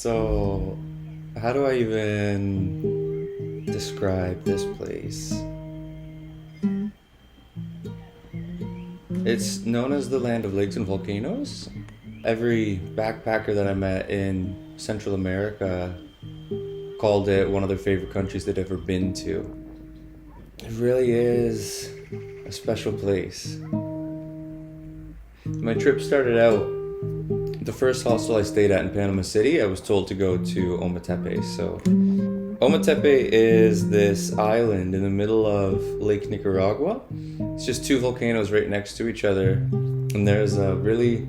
So, how do I even describe this place? It's known as the land of lakes and volcanoes. Every backpacker that I met in Central America called it one of their favorite countries they'd ever been to. It really is a special place. My trip started out, the first hostel I stayed at in Panama City, I was told to go to Ometepe. So, Ometepe is this island in the middle of Lake Nicaragua. It's just two volcanoes right next to each other, and there's a really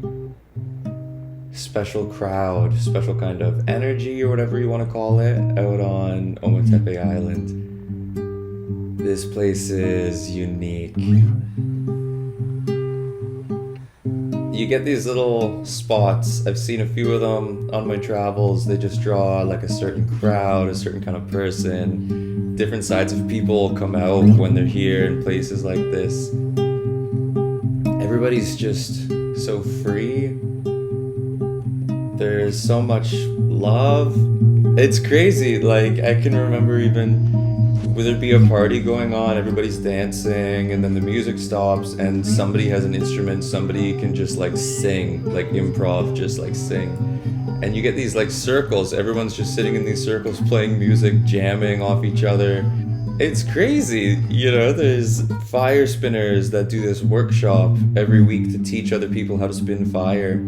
special crowd, special kind of energy or whatever you want to call it, out on Ometepe Island. This place is unique. You get these little spots. I've seen a few of them on my travels. They just draw like a certain crowd, a certain kind of person. Different sides of people come out when they're here in places like this. Everybody's just so free. There's so much love. It's crazy. Like, I can remember even would there be a party going on, everybody's dancing, and then the music stops, and somebody has an instrument, somebody can just like sing, like improv, just like sing. And you get these like circles, everyone's just sitting in these circles playing music, jamming off each other. It's crazy, you know, there's fire spinners that do this workshop every week to teach other people how to spin fire.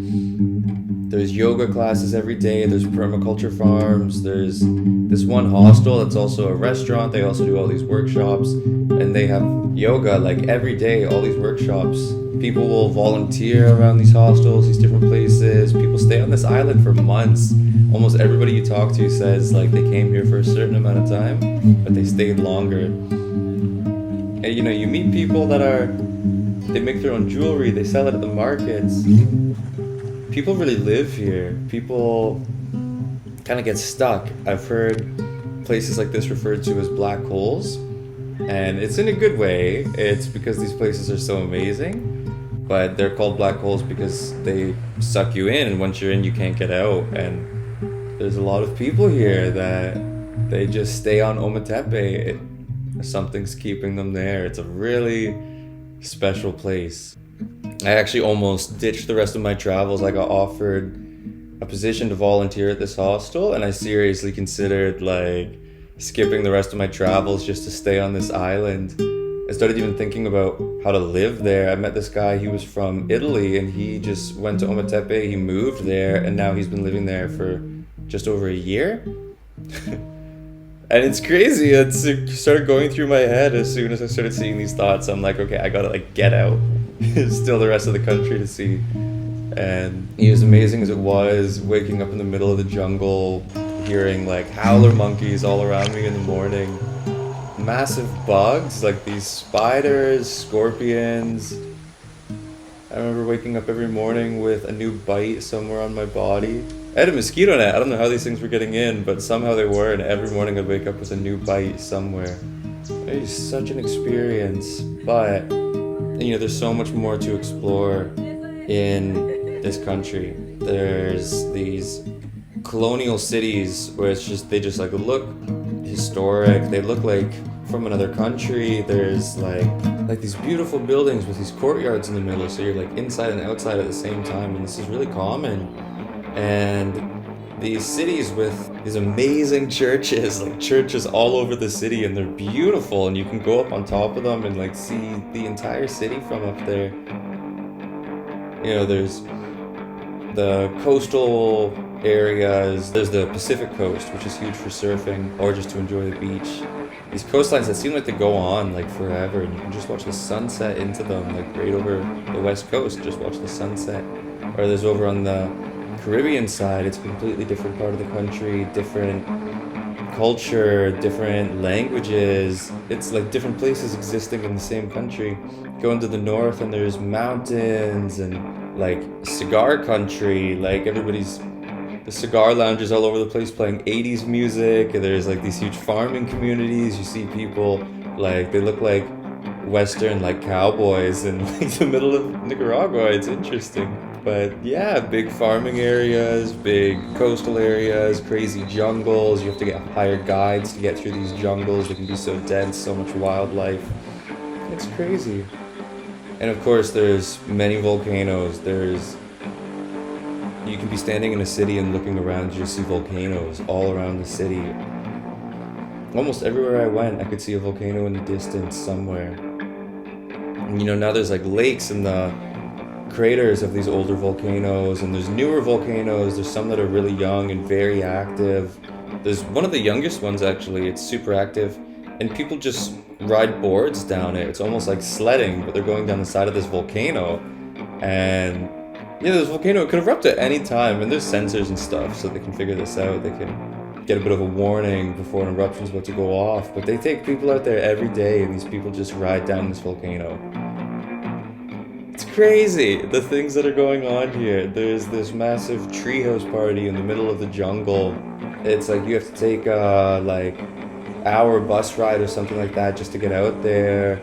There's yoga classes every day, there's permaculture farms, there's this one hostel that's also a restaurant. They also do all these workshops, and they have yoga like every day, all these workshops. People will volunteer around these hostels, these different places. People stay on this island for months. Almost everybody you talk to says like they came here for a certain amount of time, but they stayed longer. And you know, you meet people that they make their own jewelry, they sell it at the markets. People really live here. People kind of get stuck. I've heard places like this referred to as black holes, and it's in a good way. It's because these places are so amazing, but they're called black holes because they suck you in, and once you're in, you can't get out. And there's a lot of people here that they just stay on Ometepe. Something's keeping them there. It's a really special place. I actually almost ditched the rest of my travels. I got offered a position to volunteer at this hostel, and I seriously considered like skipping the rest of my travels just to stay on this island. I started even thinking about how to live there. I met this guy, he was from Italy, and he just went to Ometepe, he moved there, and now he's been living there for just over a year. And it's crazy. It started going through my head as soon as I started seeing these thoughts. I'm like, okay, I gotta like get out. Still the rest of the country to see. And as amazing as it was, waking up in the middle of the jungle, hearing like howler monkeys all around me in the morning, massive bugs like these spiders, scorpions. I remember waking up every morning with a new bite somewhere on my body. I had a mosquito net. I don't know how these things were getting in, but somehow they were, and every morning I'd wake up with a new bite somewhere. It was such an experience, but you know, there's so much more to explore in this country. There's these colonial cities where it's just, they just like look historic, they look like from another country. There's like these beautiful buildings with these courtyards in the middle, so you're like inside and outside at the same time, and this is really common. And these cities with these amazing churches, like churches all over the city, and they're beautiful, and you can go up on top of them and like see the entire city from up there. You know, there's the coastal areas, there's the Pacific coast, which is huge for surfing or just to enjoy the beach. These coastlines that seem like they go on like forever, and you can just watch the sunset into them, like right over the west coast, just watch the sunset. Or there's over on the Caribbean side, it's a completely different part of the country, different culture, different languages. It's like different places existing in the same country. Go into the north and there's mountains and like cigar country, like the cigar lounges all over the place playing 80s music, and there's like these huge farming communities. You see people like, they look like Western like cowboys in like the middle of Nicaragua. It's interesting. But yeah, big farming areas, big coastal areas, crazy jungles. You have to get hired guides to get through these jungles. They can be so dense, so much wildlife. It's crazy. And of course, there's many volcanoes. You can be standing in a city and looking around, you just see volcanoes all around the city. Almost everywhere I went, I could see a volcano in the distance somewhere. And now there's like lakes in the craters of these older volcanoes, and there's newer volcanoes. There's some that are really young and very active. There's one of the youngest ones, actually. It's super active, and people just ride boards down it. It's almost like sledding, but they're going down the side of this volcano. And this volcano could erupt at any time, and there's sensors and stuff, so they can figure this out. They can get a bit of a warning before an eruption's about to go off. But they take people out there every day, and these people just ride down this volcano. It's crazy, the things that are going on here. There's this massive treehouse party in the middle of the jungle. It's like you have to take a hour bus ride or something like that just to get out there.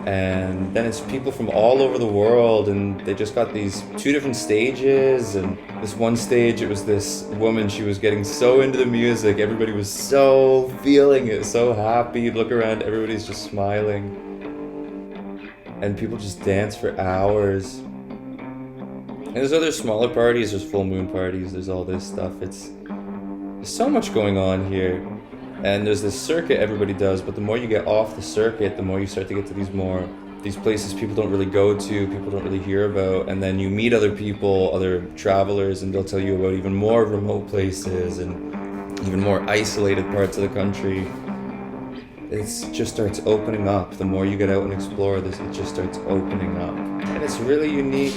And then it's people from all over the world, and they just got these 2 different stages. And this one stage, it was this woman, she was getting so into the music, everybody was so feeling it, so happy. You'd look around, everybody's just smiling. And people just dance for hours. And there's other smaller parties, there's full moon parties, there's all this stuff. There's so much going on here. And there's this circuit everybody does, but the more you get off the circuit, the more you start to get to these places people don't really go to, people don't really hear about, and then you meet other people, other travelers, and they'll tell you about even more remote places and even more isolated parts of the country. It just starts opening up. The more you get out and explore this, it just starts opening up. And it's a really unique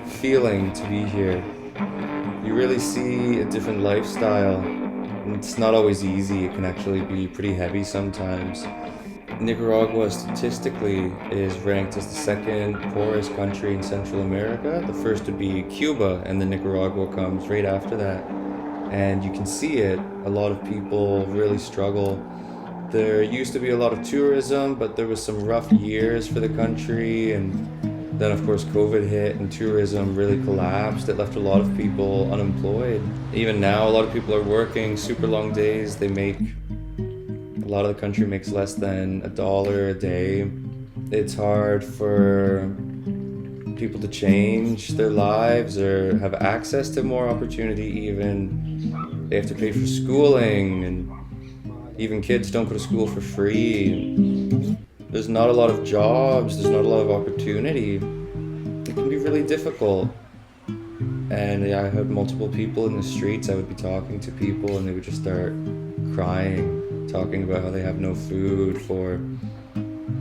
feeling to be here. You really see a different lifestyle. And it's not always easy. It can actually be pretty heavy sometimes. Nicaragua statistically is ranked as the second poorest country in Central America. The first would be Cuba, and then Nicaragua comes right after that. And you can see it. A lot of people really struggle. There used to be a lot of tourism, but there was some rough years for the country, and then of course COVID hit and tourism really collapsed. It left a lot of people unemployed. Even now, a lot of people are working super long days. A lot of the country makes less than $1 a day. It's hard for people to change their lives or have access to more opportunity even. They have to pay for schooling, and even kids don't go to school for free. There's not a lot of jobs, there's not a lot of opportunity. It can be really difficult. And I heard multiple people in the streets, I would be talking to people and they would just start crying, talking about how they have no food for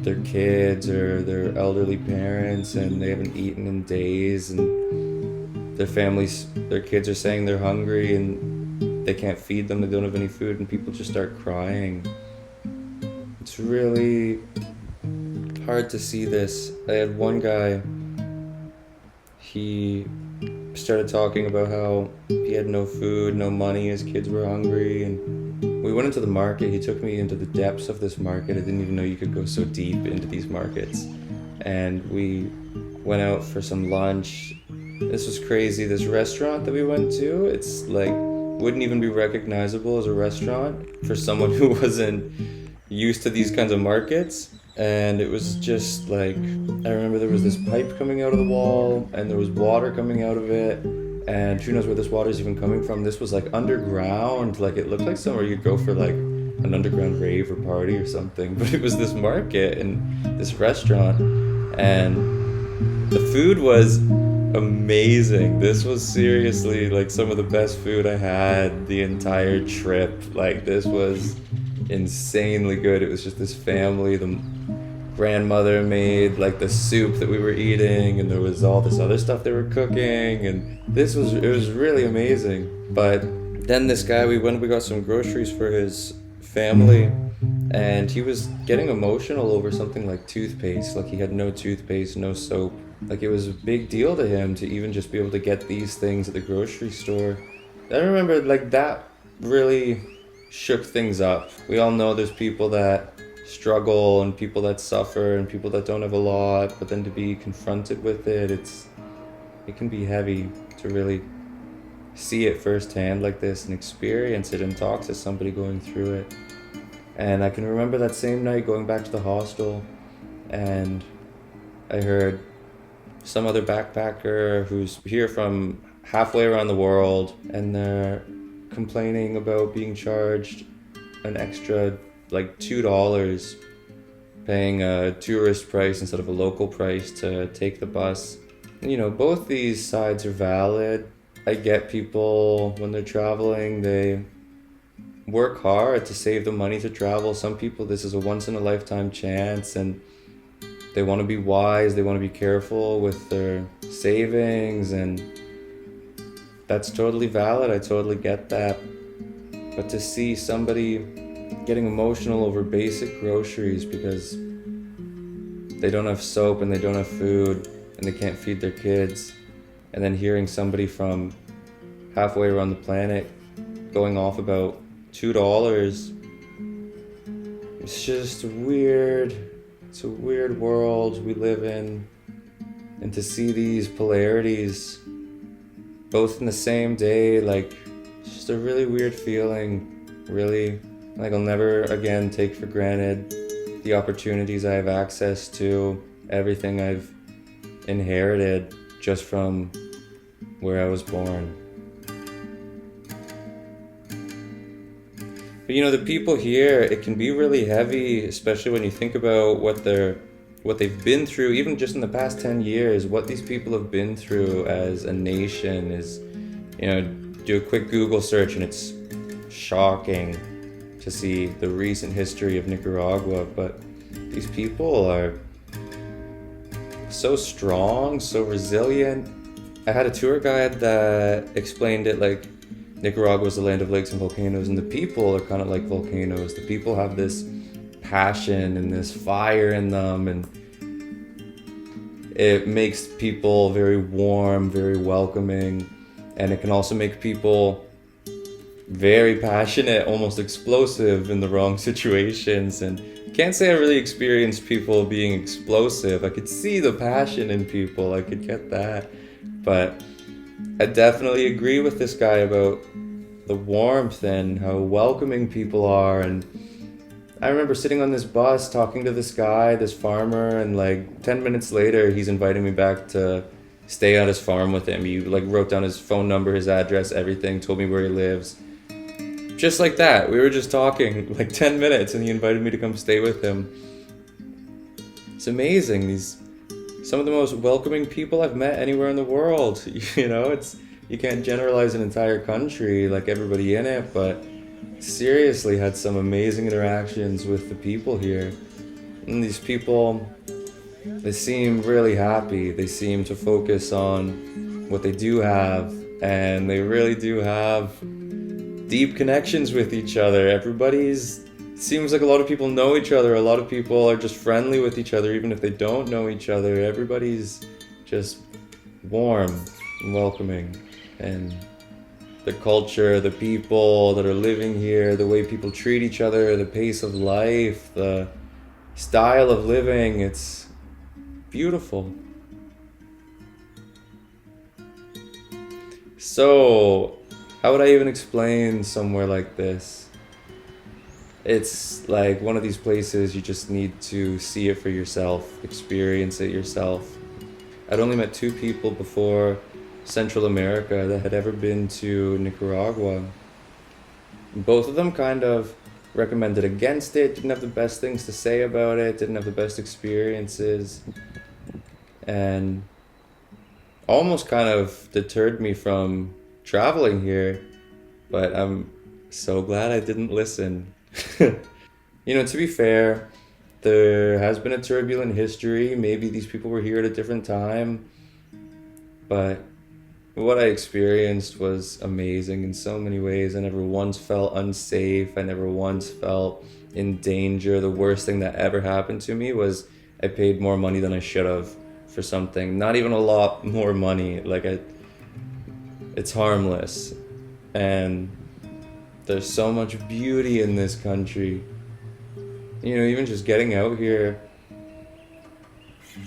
their kids or their elderly parents, and they haven't eaten in days, and their kids are saying they're hungry and they can't feed them, they don't have any food, and people just start crying. It's really hard to see this. I had one guy, he started talking about how he had no food, no money, his kids were hungry, and we went into the market. He took me into the depths of this market. I didn't even know you could go so deep into these markets. And we went out for some lunch. This was crazy. This restaurant that we went to, it's wouldn't even be recognizable as a restaurant for someone who wasn't used to these kinds of markets. And it was just I remember there was this pipe coming out of the wall, and there was water coming out of it, and who knows where this water is even coming from. This was underground, it looked like somewhere you'd go for an underground rave or party or something. But it was this market and this restaurant, and the food was amazing. This was seriously some of the best food I had the entire trip. This was insanely good. It was just this family, the grandmother made the soup that we were eating, and there was all this other stuff they were cooking, and it was really amazing. But then this guy, we got some groceries for his family, and he was getting emotional over something like toothpaste. He had no toothpaste, no soap. It was a big deal to him to even just be able to get these things at the grocery store. I remember that really shook things up. We all know there's people that struggle and people that suffer and people that don't have a lot, but then to be confronted with it, it can be heavy to really see it firsthand like this and experience it and talk to somebody going through it. And I can remember that same night going back to the hostel, and I heard some other backpacker who's here from halfway around the world, and they're complaining about being charged an extra like $2, paying a tourist price instead of a local price to take the bus. You know, both these sides are valid. I get people when they're traveling, they work hard to save the money to travel. Some people, this is a once in a lifetime chance, and they want to be wise, they want to be careful with their savings, and that's totally valid. I totally get that. But to see somebody getting emotional over basic groceries because they don't have soap and they don't have food and they can't feed their kids, and then hearing somebody from halfway around the planet going off about $2, it's just weird. It's a weird world we live in, and to see these polarities both in the same day, like, it's just a really weird feeling. Really, like, I'll never again take for granted the opportunities I have access to, everything I've inherited just from where I was born. But you know, the people here, it can be really heavy, especially when you think about what they've been through, even just in the past 10 years, what these people have been through as a nation is, you know, do a quick Google search and it's shocking to see the recent history of Nicaragua. But these people are so strong, so resilient. I had a tour guide that explained it like Nicaragua is the land of lakes and volcanoes, and the people are kind of like volcanoes. The people have this passion and this fire in them, and it makes people very warm, very welcoming, and it can also make people very passionate, almost explosive in the wrong situations. And can't say I really experienced people being explosive. I could see the passion in people, I could get that, but I definitely agree with this guy about the warmth and how welcoming people are. And I remember sitting on this bus talking to this guy, this farmer, and like 10 minutes later he's inviting me back to stay at his farm with him. He like wrote down his phone number, his address, everything, told me where he lives. Just like that, we were just talking like 10 minutes and he invited me to come stay with him. It's amazing. These some of the most welcoming people I've met anywhere in the world. You know, you can't generalize an entire country like everybody in it, but seriously had some amazing interactions with the people here. And these people, they seem really happy. They seem to focus on what they do have, and they really do have deep connections with each other. Seems like a lot of people know each other. A lot of people are just friendly with each other, even if they don't know each other. Everybody's just warm and welcoming. And the culture, the people that are living here, the way people treat each other, the pace of life, the style of living, it's beautiful. So, how would I even explain somewhere like this? It's like one of these places you just need to see it for yourself, experience it yourself. I'd only met 2 people before Central America that had ever been to Nicaragua. Both of them kind of recommended against it, didn't have the best things to say about it, didn't have the best experiences, and almost kind of deterred me from traveling here. But I'm so glad I didn't listen. You know, to be fair, there has been a turbulent history. Maybe these people were here at a different time, but what I experienced was amazing in so many ways. I never once felt unsafe. I never once felt in danger. The worst thing that ever happened to me was I paid more money than I should have for something. Not even a lot more money. It's harmless. And there's so much beauty in this country. You know, even just getting out here,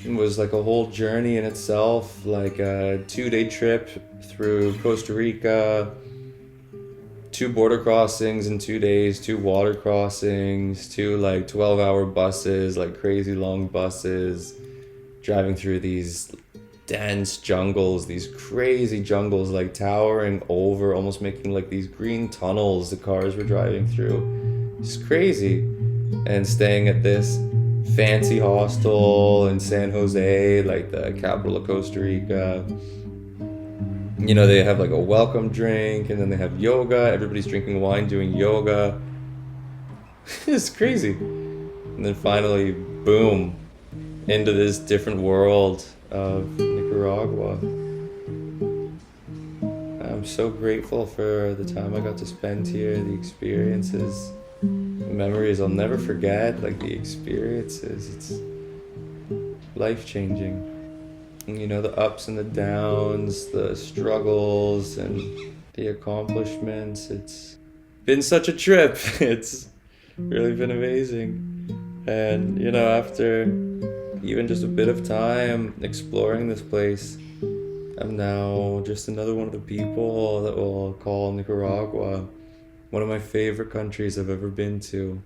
It was like a whole journey in itself, like a 2 day trip through Costa Rica, 2 border crossings in 2 days, 2 water crossings, 2 like 12-hour buses, like crazy long buses, driving through these dense jungles, these crazy jungles, like towering over, almost making like these green tunnels the cars were driving through. It's crazy. And staying at this fancy hostel in San Jose, like the capital of Costa Rica. You know, they have like a welcome drink, and then they have yoga. Everybody's drinking wine, doing yoga. It's crazy. And then finally, boom, into this different world of Nicaragua. I'm so grateful for the time I got to spend here, the experiences, the memories I'll never forget, like the experiences. It's life-changing. You know, the ups and the downs, the struggles and the accomplishments. It's been such a trip. It's really been amazing. And, you know, after even just a bit of time exploring this place, I'm now just another one of the people that will call Nicaragua one of my favorite countries I've ever been to.